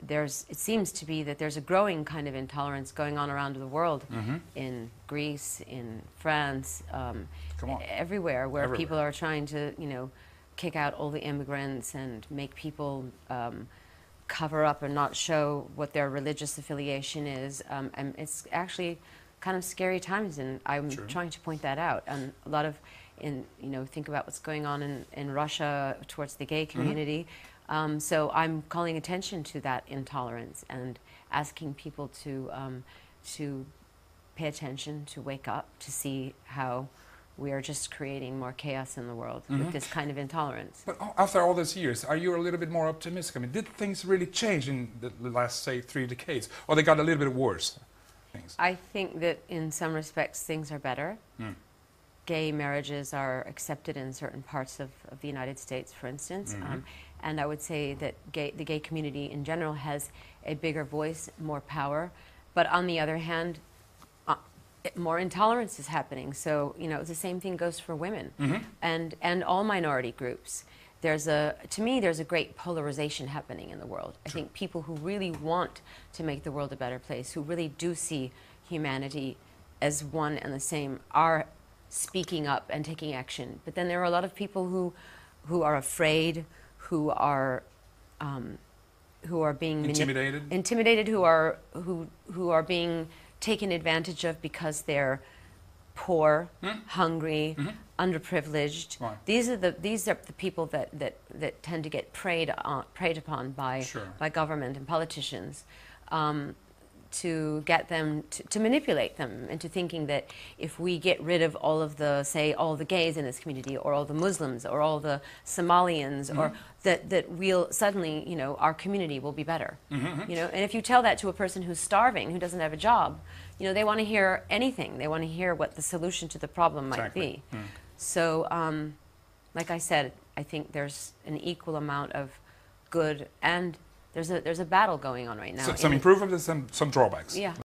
it seems to be that there's a growing kind of intolerance going on around the world, in Greece, in France, everywhere, where people are trying to, you know, kick out all the immigrants and make people cover up and not show what their religious affiliation is. And it's actually kind of scary times, and I'm trying to point that out. And a lot of, you know, think about what's going on in Russia towards the gay community. So I'm calling attention to that intolerance and asking people to pay attention, to wake up, to see how we are just creating more chaos in the world with this kind of intolerance. But after all these years, are you a little bit more optimistic? I mean, did things really change in the last, say, 3 decades? Or they got a little bit worse? Things? I think that in some respects things are better. Gay marriages are accepted in certain parts of the United States, for instance. And I would say that the gay community in general has a bigger voice, more power. But on the other hand, more intolerance is happening. So, you know, the same thing goes for women and all minority groups. To me, there's a great polarization happening in the world. I think people who really want to make the world a better place, who really do see humanity as one and the same, are speaking up and taking action. But then there are a lot of people who are afraid, who are being intimidated, who are being taken advantage of because they're poor, hungry, underprivileged. These are the people that tend to get preyed upon by government and politicians, to get them to manipulate them into thinking that if we get rid of all of the, say, all the gays in this community, or all the Muslims, or all the Somalians, or that we'll suddenly, you know, our community will be better. You know, and if you tell that to a person who's starving, who doesn't have a job, you know, they want to hear anything. They want to hear what the solution to the problem might be. So, like I said, I think there's an equal amount of good, and there's a battle going on right now. So, some improvements and some drawbacks. Yeah.